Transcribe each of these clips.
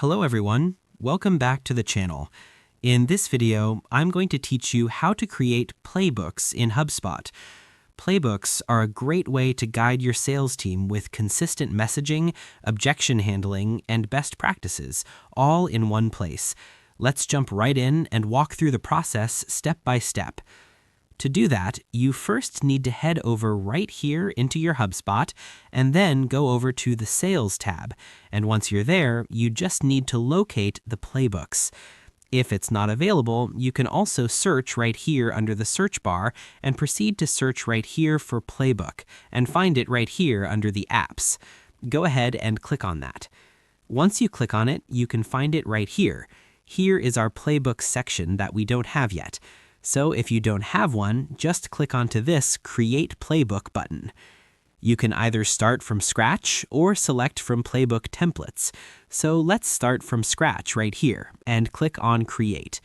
Hello everyone, welcome back to the channel. In this video, I'm going to teach you how to create playbooks in Hubspot. Playbooks are a great way to guide your sales team with consistent messaging, objection handling, and best practices, all in one place. Let's jump right in and walk through the process step by step. To do that, you first need to head over right here into your Hubspot and then go over to the Sales tab. And once you're there, you just need to locate the playbooks. If it's not available, you can also search right here under the search bar and proceed to search right here for Playbook and find it right here under the apps. Go ahead and click on that. Once you click on it, you can find it right here. Here is our Playbooks section that we don't have yet. So if you don't have one, just click onto this Create Playbook button. You can either start from scratch or select from Playbook templates. So let's start from scratch right here and click on Create.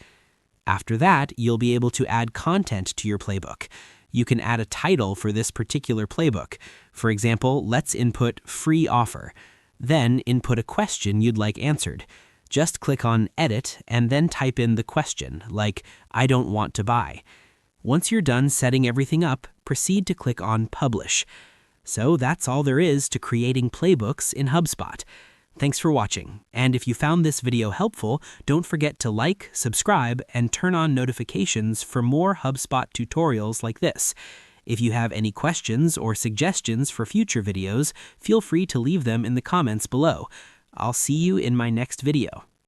After that, you'll be able to add content to your playbook. You can add a title for this particular playbook. For example, let's input Free Offer. Then input a question you'd like answered. Just click on Edit and then type in the question, like, I don't want to buy. Once you're done setting everything up, proceed to click on Publish. So that's all there is to creating playbooks in Hubspot. Thanks for watching, and if you found this video helpful, don't forget to like, subscribe, and turn on notifications for more Hubspot tutorials like this. If you have any questions or suggestions for future videos, feel free to leave them in the comments below. I'll see you in my next video.